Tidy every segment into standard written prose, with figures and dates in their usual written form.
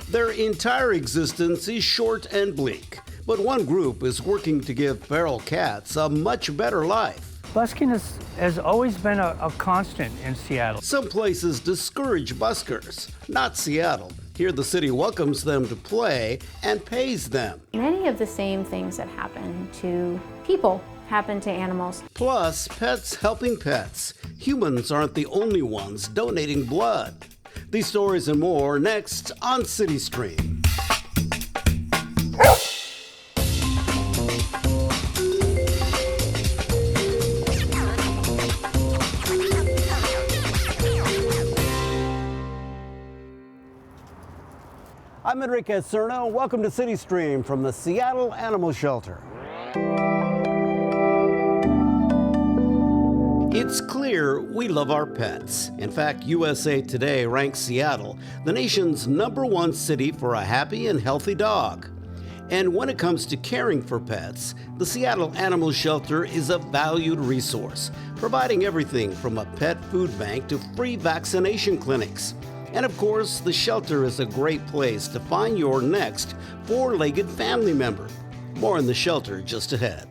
Their entire existence is short and bleak, but one group is working to give feral cats a much better life. Busking has always been a constant in Seattle. Some places discourage buskers, not Seattle. Here the city welcomes them to play and pays them. Many of the same things that happen to people happen to animals. Plus, pets helping pets. Humans aren't the only ones donating blood. These stories and more next on CityStream. I'm Enrique Cerna. Welcome to CityStream from the Seattle Animal Shelter. It's clear we love our pets. In fact, USA Today ranks Seattle the nation's #1 city for a happy and healthy dog. And when it comes to caring for pets, the Seattle Animal Shelter is a valued resource, providing everything from a pet food bank to free vaccination clinics. And of course, the shelter is a great place to find your next four-legged family member. More in the shelter just ahead.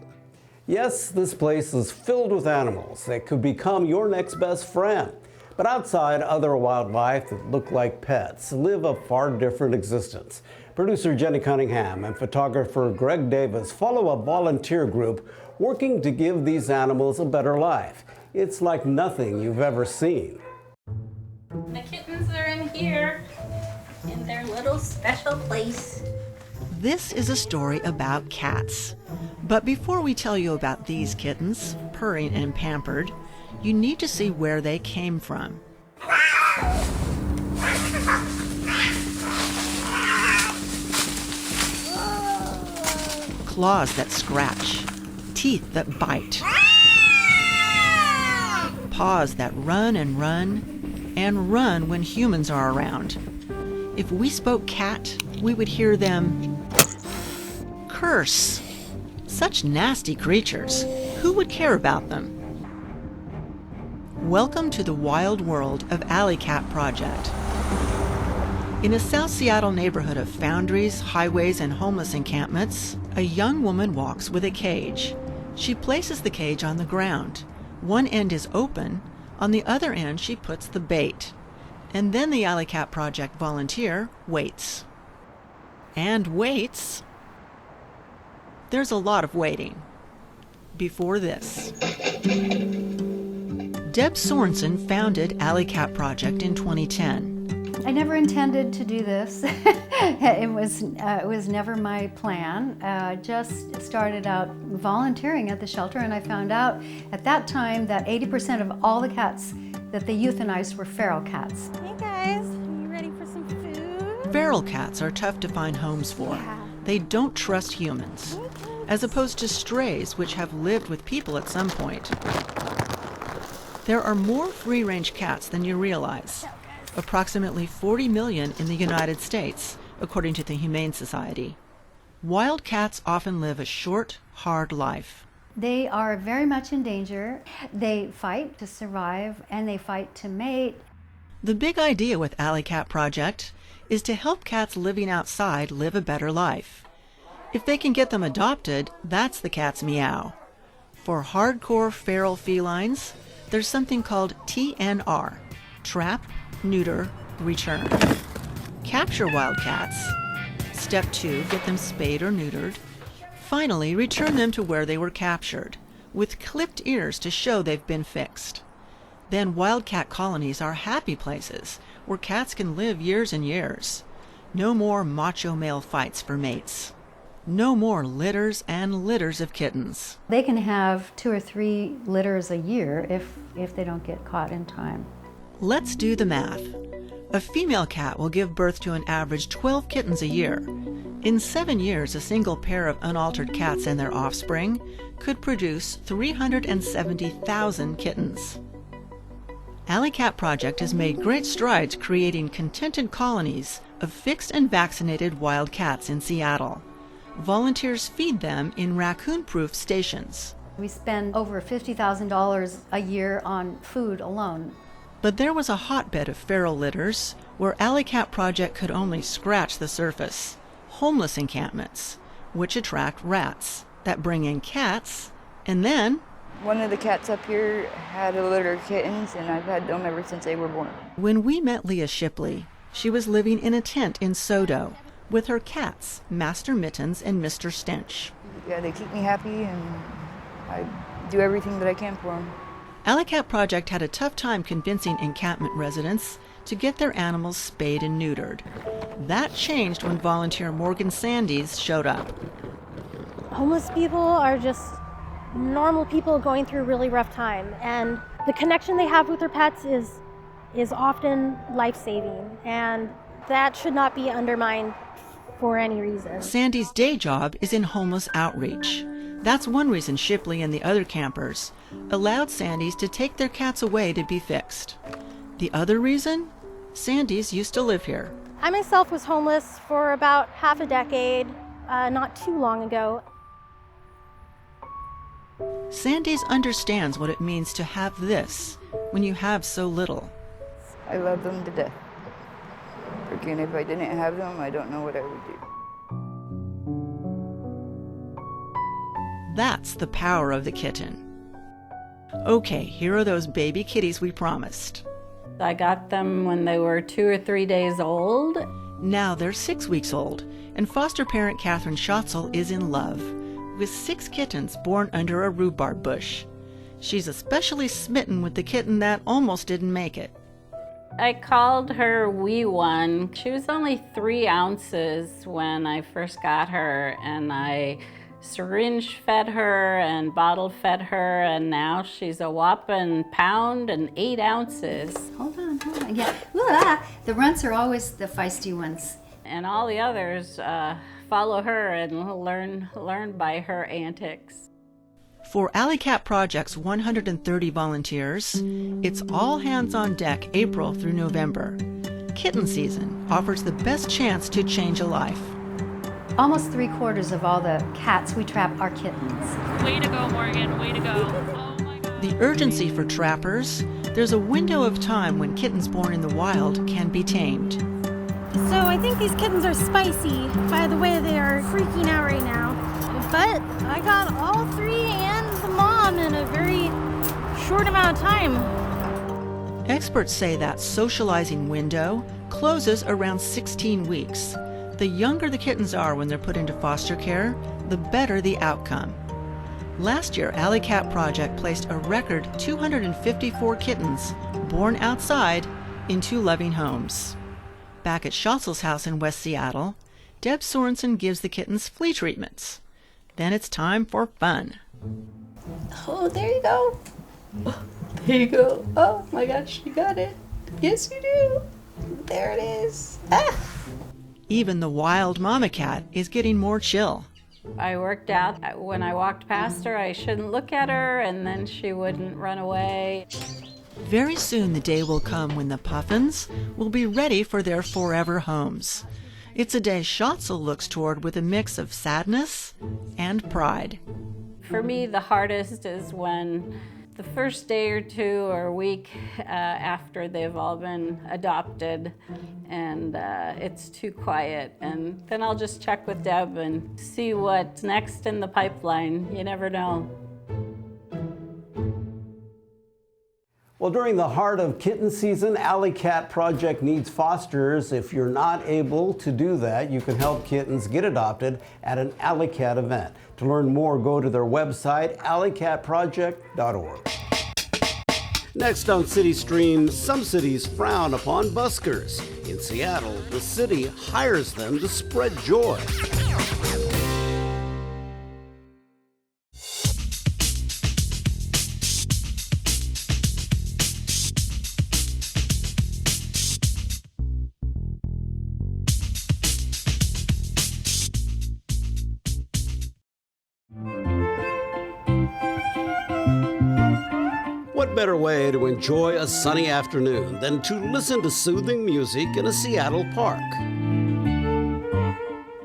Yes, this place is filled with animals that could become your next best friend. But outside, other wildlife that look like pets live a far different existence. Producer Jenny Cunningham and photographer Greg Davis follow a volunteer group working to give these animals a better life. It's like nothing you've ever seen. The kittens are in here, in their little special place. This is a story about cats. But before we tell you about these kittens, purring and pampered, you need to see where they came from. Claws that scratch, teeth that bite, paws that run and run when humans are around. If we spoke cat, we would hear them curse. Such nasty creatures. Who would care about them? Welcome to the wild world of Alley Cat Project. In a South Seattle neighborhood of foundries, highways, and homeless encampments, a young woman walks with a cage. She places the cage on the ground. One end is open, on the other end she puts the bait. And then the Alley Cat Project volunteer waits. And waits. There's a lot of waiting. Before this. Deb Sorensen founded Alley Cat Project in 2010. I never intended to do this. It was never my plan. Just started out volunteering at the shelter, and I found out at that time that 80% of all the cats that they euthanized were feral cats. Hey guys, are you ready for some food? Feral cats are tough to find homes for. Yeah. They don't trust humans, as opposed to strays which have lived with people at some point. There are more free-range cats than you realize. Approximately 40 million in the United States, according to the Humane Society. Wild cats often live a short, hard life. They are very much in danger. They fight to survive, and they fight to mate. The big idea with Alley Cat Project is to help cats living outside live a better life. If they can get them adopted, that's the cat's meow. For hardcore feral felines, there's something called TNR, Trap, Neuter, Return. Capture wild cats. Step 2, get them spayed or neutered. Finally, return them to where they were captured, with clipped ears to show they've been fixed. Then wildcat colonies are happy places where cats can live years and years. No more macho male fights for mates. No more litters and litters of kittens. They can have 2 or 3 litters a year if they don't get caught in time. Let's do the math. A female cat will give birth to an average 12 kittens a year. In 7 years, a single pair of unaltered cats and their offspring could produce 370,000 kittens. Alley Cat Project has made great strides creating contented colonies of fixed and vaccinated wild cats in Seattle. Volunteers feed them in raccoon-proof stations. We spend over $50,000 a year on food alone. But there was a hotbed of feral litters where Alley Cat Project could only scratch the surface. Homeless encampments, which attract rats that bring in cats, and then one of the cats up here had a litter of kittens, and I've had them ever since they were born. When we met Leah Shipley, she was living in a tent in Sodo with her cats, Master Mittens and Mr. Stench. Yeah, they keep me happy, and I do everything that I can for them. Alley Cat Project had a tough time convincing encampment residents to get their animals spayed and neutered. That changed when volunteer Morgan Sandys showed up. Homeless people are just normal people going through a really rough time, and the connection they have with their pets is often life-saving, and that should not be undermined for any reason. Sandy's day job is in homeless outreach. That's one reason Shipley and the other campers allowed Sandys to take their cats away to be fixed. The other reason? Sandys used to live here. I myself was homeless for about half a decade, not too long ago. Sandys understands what it means to have this when you have so little. I love them to death. Again, if I didn't have them, I don't know what I would do. That's the power of the kitten. Okay, here are those baby kitties we promised. I got them when they were 2 or 3 days old. Now they're 6 weeks old, and foster parent Catherine Schatzel is in love with 6 kittens born under a rhubarb bush. She's especially smitten with the kitten that almost didn't make it. I called her Wee One. She was only 3 ounces when I first got her, and I syringe fed her and bottle fed her, and now she's a whopping pound and 8 ounces. Hold on. Yeah. Ooh, the runts are always the feisty ones. And all the others follow her and learn by her antics. For Alley Cat Project's 130 volunteers, it's all hands on deck April through November. Kitten season offers the best chance to change a life. Almost 3/4 of all the cats we trap are kittens. Way to go, Morgan. Way to go. Oh my God. The urgency for trappers, there's a window of time when kittens born in the wild can be tamed. So I think these kittens are spicy by the way they are freaking out right now. But I got all 3 and the mom in a very short amount of time. Experts say that socializing window closes around 16 weeks. The younger the kittens are when they're put into foster care, the better the outcome. Last year, Alley Cat Project placed a record 254 kittens born outside into loving homes. Back at Schatzel's house in West Seattle, Deb Sorensen gives the kittens flea treatments. Then it's time for fun. Oh, there you go. Oh, there you go. Oh my gosh, you got it. Yes, you do. There it is. Ah! Even the wild mama cat is getting more chill. I worked out when I walked past her, I shouldn't look at her, and then she wouldn't run away. Very soon the day will come when the puffins will be ready for their forever homes. It's a day Schatzel looks toward with a mix of sadness and pride. For me, the hardest is when the first day or 2 or week after they've all been adopted and it's too quiet. And then I'll just check with Deb and see what's next in the pipeline. You never know. Well, during the heart of kitten season, Alley Cat Project needs fosters. If you're not able to do that, you can help kittens get adopted at an Alley Cat event. To learn more, go to their website, alleycatproject.org. Next on CityStream, some cities frown upon buskers. In Seattle, the city hires them to spread joy. What better way to enjoy a sunny afternoon than to listen to soothing music in a Seattle park?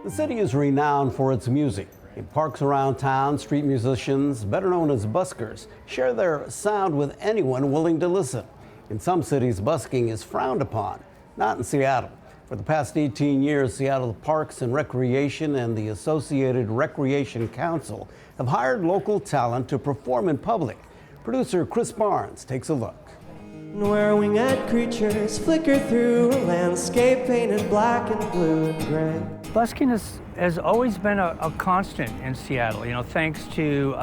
The city is renowned for its music. In parks around town, street musicians, better known as buskers, share their sound with anyone willing to listen. In some cities, busking is frowned upon, not in Seattle. For the past 18 years, Seattle Parks and Recreation and the Associated Recreation Council have hired local talent to perform in public. Producer Chris Barnes takes a look. Where winged creatures flicker through a landscape painted black and blue and gray. Busking has always been a constant in Seattle, thanks to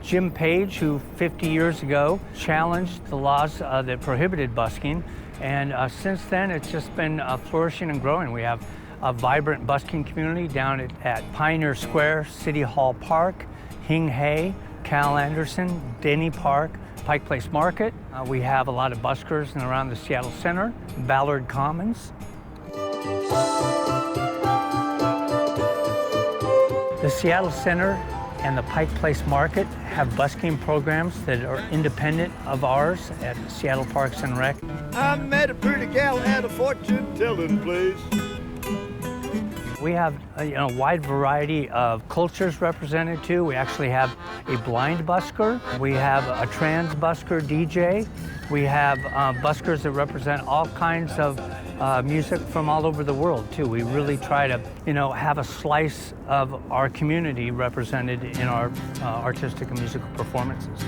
Jim Page, who 50 years ago challenged the laws that prohibited busking. And since then, it's just been flourishing and growing. We have a vibrant busking community down at Pioneer Square, City Hall Park, Hing Hay, Cal Anderson, Denny Park, Pike Place Market. We have a lot of buskers in and around the Seattle Center, Ballard Commons. The Seattle Center and the Pike Place Market have busking programs that are independent of ours at Seattle Parks and Rec. I met a pretty gal at a fortune-telling place. We have a wide variety of cultures represented too. We actually have a blind busker. We have a trans busker DJ. We have buskers that represent all kinds of music from all over the world too. We really try to, have a slice of our community represented in our artistic and musical performances.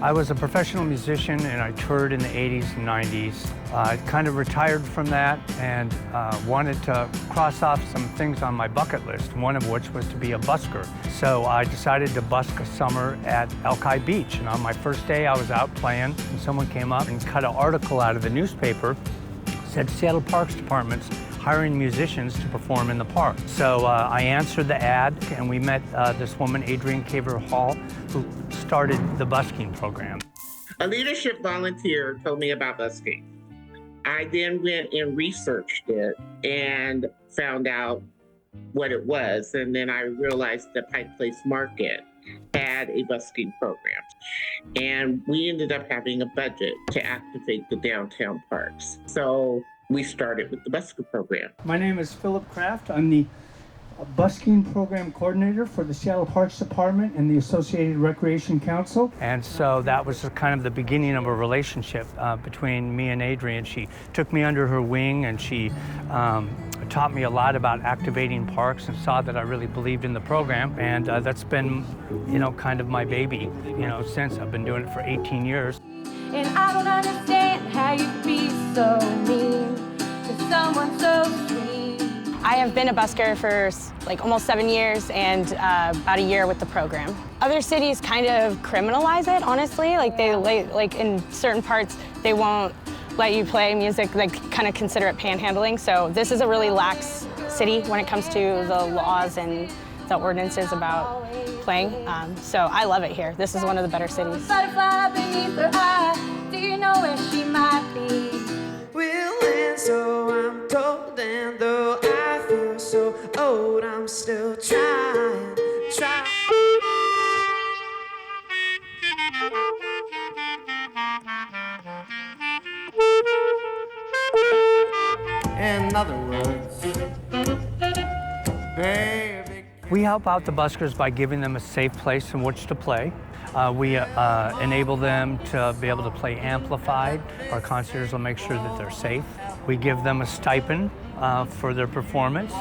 I was a professional musician and I toured in the 80s and 90s. I kind of retired from that and wanted to cross off some things on my bucket list, one of which was to be a busker. So I decided to busk a summer at Alki Beach. And on my first day I was out playing and someone came up and cut an article out of the newspaper, said Seattle Parks Department's hiring musicians to perform in the park. So I answered the ad and we met this woman, Adrienne Caver Hall, who started the busking program. A leadership volunteer told me about busking. I then went and researched it and found out what it was. And then I realized that Pike Place Market had a busking program. And we ended up having a budget to activate the downtown parks. So we started with the busker program. My name is Philip Kraft. I'm the busking program coordinator for the Seattle Parks Department and the Associated Recreation Council. And so that was kind of the beginning of a relationship between me and Adrienne. She took me under her wing and she taught me a lot about activating parks and saw that I really believed in the program. And that's been, kind of my baby, since. I've been doing it for 18 years. And I don't understand how you can be so mean to someone so sweet. I have been a busker for almost 7 years and about a year with the program. Other cities kind of criminalize it, honestly. They in certain parts, they won't let you play music, kind of consider it panhandling. So this is a really lax city when it comes to the laws and the ordinances about playing. So I love it here. This is one of the better cities. Butterfly beneath her eye, do you know where she might be? Well, and so I'm told, and though I feel so old, I'm still trying. In other words, baby. We help out the buskers by giving them a safe place in which to play. We enable them to be able to play amplified. Our concierge will make sure that they're safe. We give them a stipend for their performance.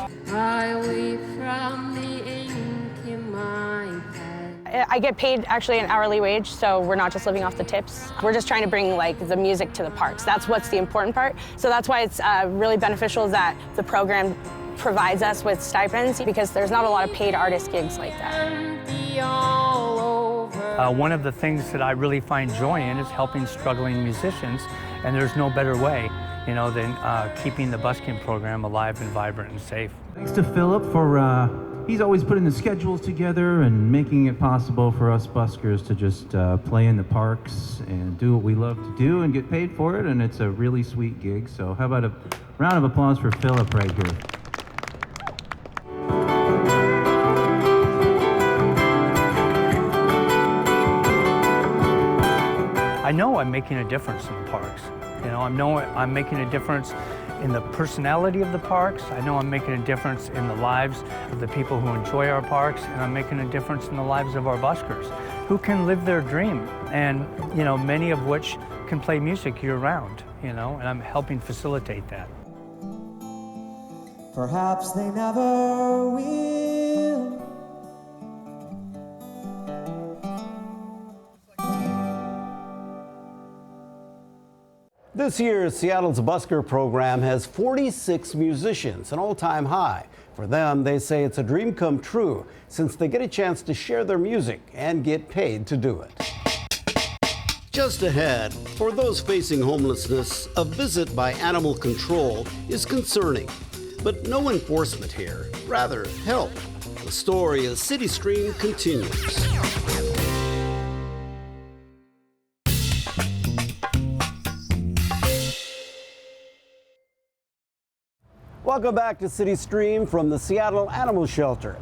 I get paid actually an hourly wage, so we're not just living off the tips. We're just trying to bring the music to the parks. That's what's the important part. So that's why it's really beneficial that the program provides us with stipends, because there's not a lot of paid artist gigs like that. One of the things that I really find joy in is helping struggling musicians, and there's no better way, than keeping the busking program alive and vibrant and safe. Thanks to Philip for he's always putting the schedules together and making it possible for us buskers to just play in the parks and do what we love to do and get paid for it, and it's a really sweet gig. So how about a round of applause for Philip right here. I know I'm making a difference in the parks. I know I'm making a difference in the personality of the parks. I know I'm making a difference in the lives of the people who enjoy our parks, and I'm making a difference in the lives of our buskers, who can live their dream, and many of which can play music year-round, and I'm helping facilitate that. Perhaps they never will. This year's Seattle's Busker program has 46 musicians, an all-time high. For them, they say it's a dream come true since they get a chance to share their music and get paid to do it. Just ahead, for those facing homelessness, a visit by animal control is concerning. But no enforcement here, rather help. The story as CityStream continues. Welcome back to CityStream from the Seattle Animal Shelter.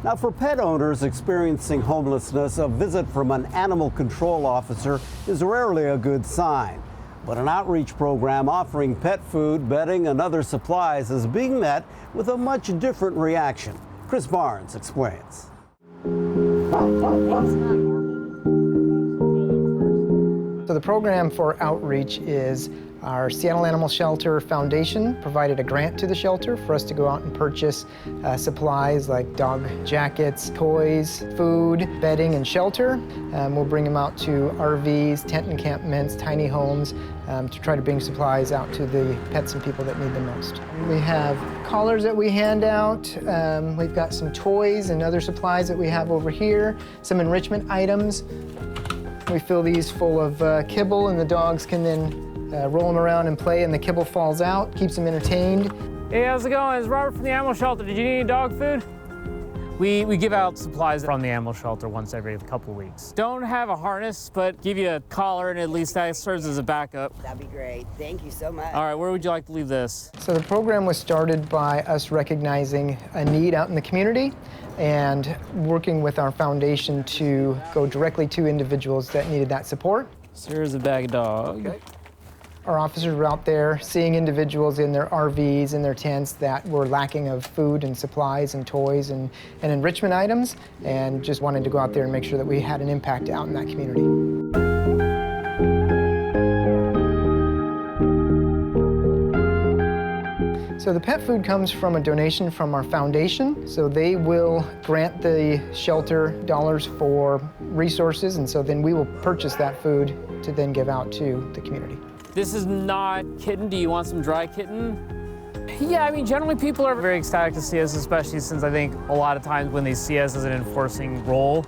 Now, for pet owners experiencing homelessness, a visit from an animal control officer is rarely a good sign. But an outreach program offering pet food, bedding, and other supplies is being met with a much different reaction. Chris Barnes explains. So the program for outreach is our Seattle Animal Shelter Foundation provided a grant to the shelter for us to go out and purchase supplies like dog jackets, toys, food, bedding, and shelter. We'll bring them out to RVs, tent encampments, tiny homes to try to bring supplies out to the pets and people that need them most. We have collars that we hand out. We've got some toys and other supplies that we have over here, some enrichment items. We fill these full of kibble, and the dogs can then roll them around and play, and the kibble falls out, keeps them entertained. Hey, how's it going? It's Robert from the Animal Shelter. Did you need any dog food? We give out supplies from the animal shelter once every couple of weeks. Don't have a harness, but give you a collar, and at least that serves as a backup. That'd be great. Thank you so much. All right, where would you like to leave this? So the program was started by us recognizing a need out in the community and working with our foundation to go directly to individuals that needed that support. So here's a bag of dog. Okay. Our officers were out there seeing individuals in their RVs, in their tents that were lacking of food and supplies and toys and enrichment items, and just wanted to go out there and make sure that we had an impact out in that community. So the pet food comes from a donation from our foundation. So they will grant the shelter dollars for resources, and so then we will purchase that food to then give out to the community. This is not kitten. Do you want some dry kitten? Yeah, I mean, generally people are very ecstatic to see us, especially since I think a lot of times when they see us as an enforcing role,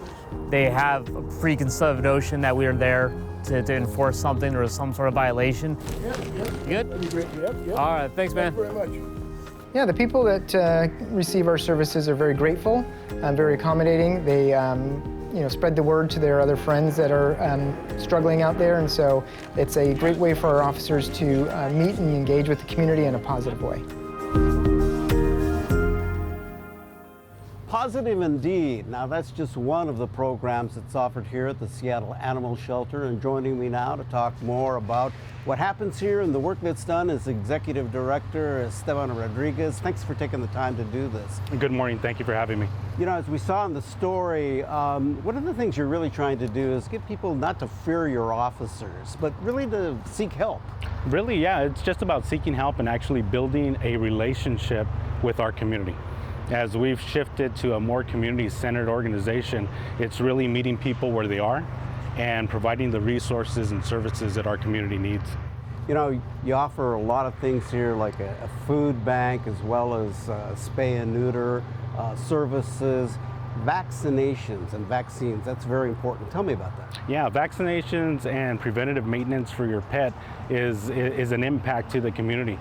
they have a preconceived notion that we are there to enforce something or some sort of violation. Yep. You good? That'd be great. Yep. All right, thanks, man. Thank you very much. Yeah, the people that receive our services are very grateful, very accommodating. They spread the word to their other friends that are struggling out there, and so it's a great way for our officers to meet and engage with the community in a positive way. Positive indeed. Now, that's just one of the programs that's offered here at the Seattle Animal Shelter. And joining me now to talk more about what happens here and the work that's done is Executive Director Esteban Rodriguez. Thanks for taking the time to do this. Good morning. Thank you for having me. You know, as we saw in the story, one of the things you're really trying to do is get people not to fear your officers, but really to seek help. Really, yeah. It's just about seeking help and actually building a relationship with our community. As we've shifted to a more community-centered organization, it's really meeting people where they are and providing the resources and services that our community needs. You know, you offer a lot of things here, like a food bank, as well as spay and neuter services, vaccinations and vaccines. That's very important. Tell me about that. Yeah, vaccinations and preventative maintenance for your pet is an impact to the community.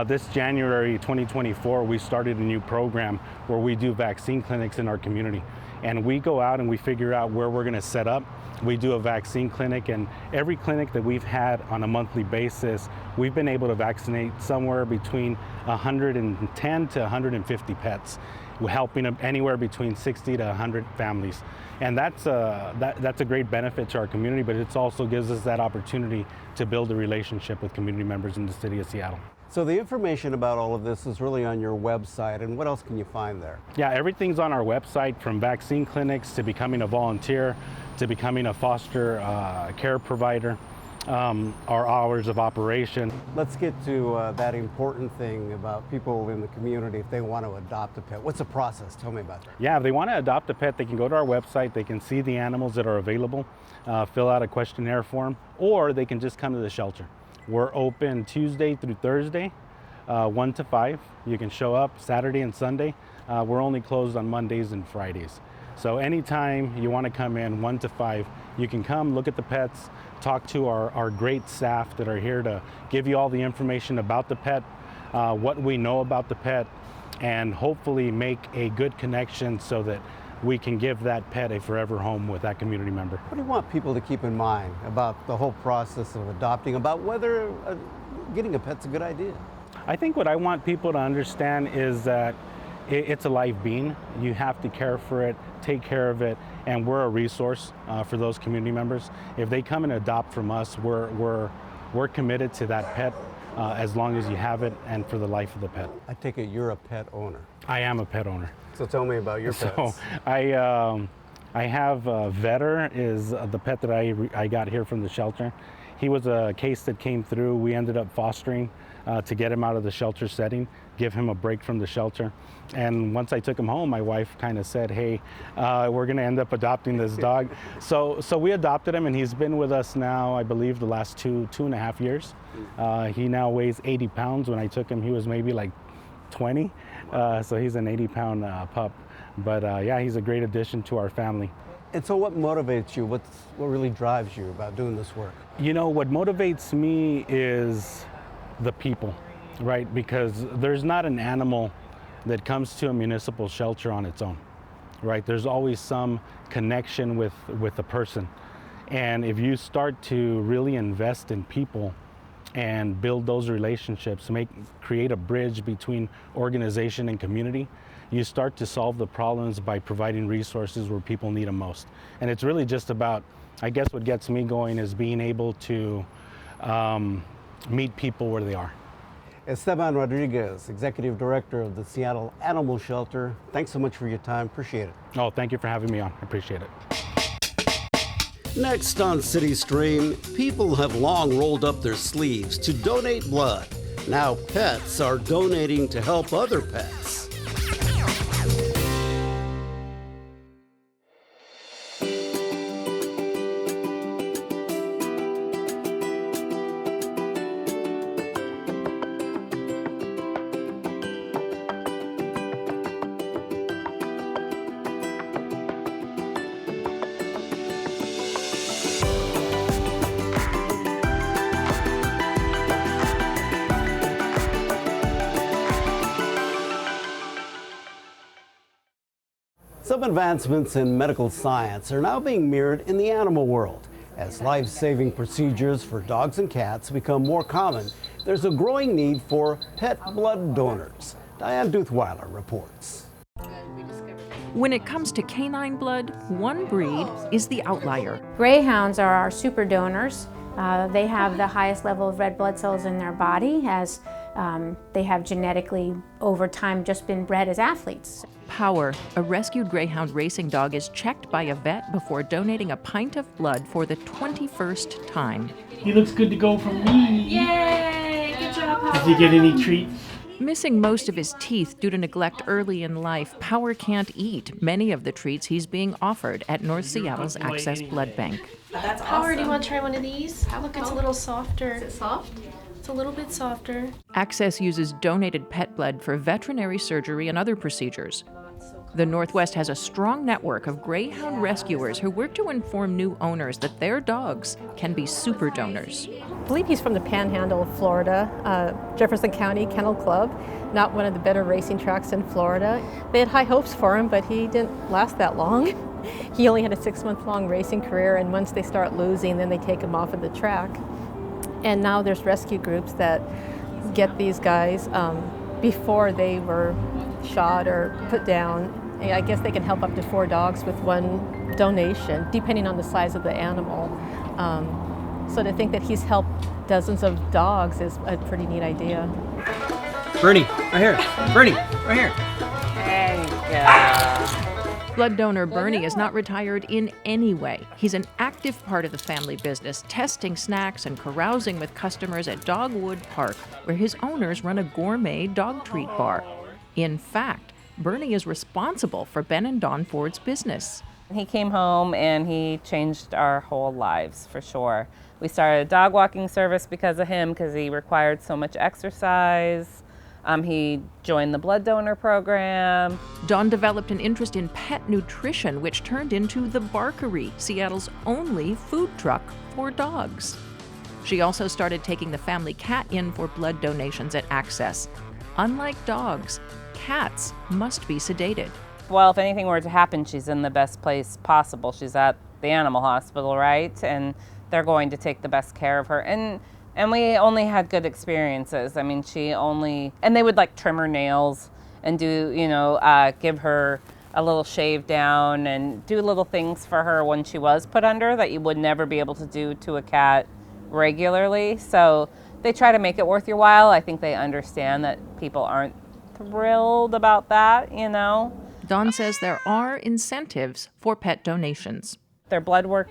This January 2024, we started a new program where we do vaccine clinics in our community. And we go out and we figure out where we're going to set up. We do a vaccine clinic, and every clinic that we've had on a monthly basis, we've been able to vaccinate somewhere between 110 to 150 pets, helping anywhere between 60 to 100 families. And that's a great benefit to our community, but it also gives us that opportunity to build a relationship with community members in the city of Seattle. So the information about all of this is really on your website, and what else can you find there? Yeah, everything's on our website, from vaccine clinics to becoming a volunteer to becoming a foster care provider, our hours of operation. Let's get to that important thing about people in the community if they want to adopt a pet. What's the process? Tell me about that. Yeah, if they want to adopt a pet, they can go to our website, they can see the animals that are available, fill out a questionnaire form, or they can just come to the shelter. We're open Tuesday through Thursday, 1 to 5. You can show up Saturday and Sunday. We're only closed on Mondays and Fridays. So anytime you want to come in 1 to 5, you can come, look at the pets, talk to our great staff that are here to give you all the information about the pet, what we know about the pet, and hopefully make a good connection so that we can give that pet a forever home with that community member. What do you want people to keep in mind about the whole process of adopting, about whether getting a pet's a good idea? I think what I want people to understand is that it's a live being. You have to care for it, take care of it, and we're a resource for those community members. If they come and adopt from us, we're committed to that pet as long as you have it and for the life of the pet. I take it you're a pet owner. I am a pet owner. So tell me about your pets. So I have Vetter is the pet that I got here from the shelter. He was a case that came through. We ended up fostering to get him out of the shelter setting, give him a break from the shelter. And once I took him home, my wife kind of said, hey, we're going to end up adopting this dog. So we adopted him, and he's been with us now, I believe, the last two and a half years. He now weighs 80 pounds. When I took him, he was maybe like 20. So he's an 80-pound pup. But yeah, he's a great addition to our family. And so what motivates you? What really drives you about doing this work? You know, what motivates me is the people, right? Because there's not an animal that comes to a municipal shelter on its own, right? There's always some connection with a person. And if you start to really invest in people and build those relationships, create a bridge between organization and community, you start to solve the problems by providing resources where people need them most. And it's really just about, I guess what gets me going is being able to meet people where they are. Esteban Rodriguez, Executive Director of the Seattle Animal Shelter. Thanks so much for your time. Appreciate it. Oh, thank you for having me on. I appreciate it. Next on CityStream, people have long rolled up their sleeves to donate blood. Now pets are donating to help other pets. Some advancements in medical science are now being mirrored in the animal world. As life-saving procedures for dogs and cats become more common, there's a growing need for pet blood donors. Diane Duthweiler reports. When it comes to canine blood, one breed is the outlier. Greyhounds are our super donors. They have the highest level of red blood cells in their body, as they have genetically, over time, just been bred as athletes. Power, a rescued greyhound racing dog, is checked by a vet before donating a pint of blood for the 21st time. He looks good to go for me. Yay! Good job, Power. Did you get any treats? Missing most of his teeth due to neglect early in life, Power can't eat many of the treats he's being offered at North Seattle's Access Blood Bank. That's Power, awesome. Do you want to try one of these? Look, it's a little softer. Is it soft? It's a little bit softer. Access uses donated pet blood for veterinary surgery and other procedures. The Northwest has a strong network of greyhound rescuers who work to inform new owners that their dogs can be super donors. I believe he's from the Panhandle of Florida, Jefferson County Kennel Club, not one of the better racing tracks in Florida. They had high hopes for him, but he didn't last that long. He only had a 6-month-long racing career, and once they start losing, then they take him off of the track. And now there's rescue groups that get these guys before they were shot or put down. I guess they can help up to 4 dogs with one donation, depending on the size of the animal. So to think that he's helped dozens of dogs is a pretty neat idea. Bernie, right here. Bernie, right here. Blood donor Bernie is not retired in any way. He's an active part of the family business, testing snacks and carousing with customers at Dogwood Park, where his owners run a gourmet dog treat bar. In fact, Bernie is responsible for Ben and Dawn Ford's business. He came home and he changed our whole lives, for sure. We started a dog walking service because of him, because he required so much exercise. He joined the blood donor program. Dawn developed an interest in pet nutrition, which turned into the Barkery, Seattle's only food truck for dogs. She also started taking the family cat in for blood donations at Access. Unlike dogs, cats must be sedated. Well, if anything were to happen, she's in the best place possible. She's at the animal hospital, right? And they're going to take the best care of her. And we only had good experiences. I mean, and they would like trim her nails and do, give her a little shave down and do little things for her when she was put under that you would never be able to do to a cat regularly. So they try to make it worth your while. I think they understand that people aren't thrilled about that, Dawn says there are incentives for pet donations. Their blood work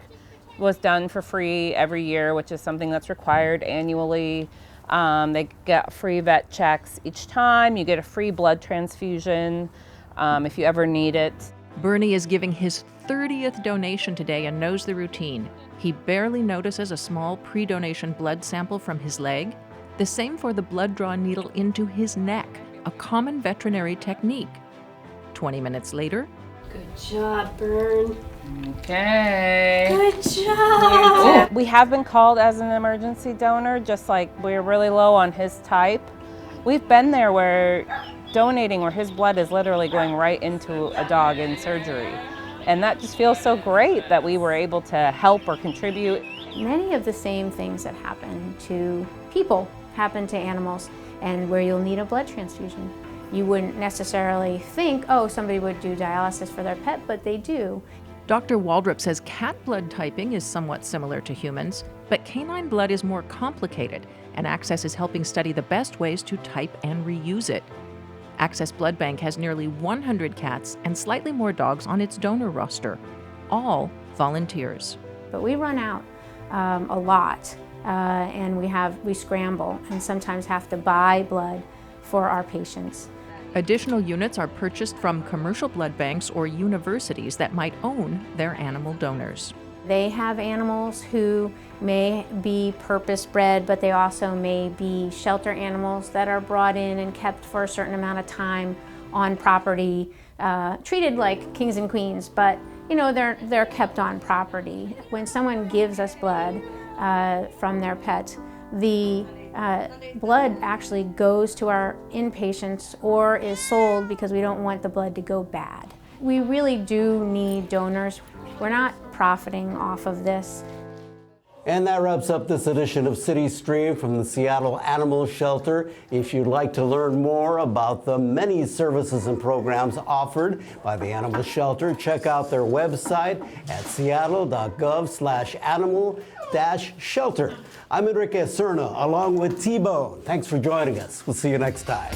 was done for free every year, which is something that's required annually. They get free vet checks each time. You get a free blood transfusion if you ever need it. Bernie is giving his 30th donation today and knows the routine. He barely notices a small pre-donation blood sample from his leg. The same for the blood draw needle into his neck, a common veterinary technique. 20 minutes later, Good job, Bern. Okay. Good job. We have been called as an emergency donor, just like we're really low on his type. We've been there where donating where his blood is literally going right into a dog in surgery. And that just feels so great that we were able to help or contribute. Many of the same things that happen to people happen to animals, and where you'll need a blood transfusion. You wouldn't necessarily think, oh, somebody would do dialysis for their pet, but they do. Dr. Waldrop says cat blood typing is somewhat similar to humans, but canine blood is more complicated, and Access is helping study the best ways to type and reuse it. Access Blood Bank has nearly 100 cats and slightly more dogs on its donor roster, all volunteers. But we run out a lot, and we scramble and sometimes have to buy blood for our patients. Additional units are purchased from commercial blood banks or universities that might own their animal donors. They have animals who may be purpose-bred, but they also may be shelter animals that are brought in and kept for a certain amount of time on property, treated like kings and queens, but they're kept on property. When someone gives us blood from their pet, the blood actually goes to our inpatients or is sold because we don't want the blood to go bad. We really do need donors. We're not profiting off of this. And that wraps up this edition of CityStream from the Seattle Animal Shelter. If you'd like to learn more about the many services and programs offered by the Animal Shelter, check out their website at seattle.gov/animal-shelter. I'm Enrique Cerna along with T-Bone. Thanks for joining us. We'll see you next time.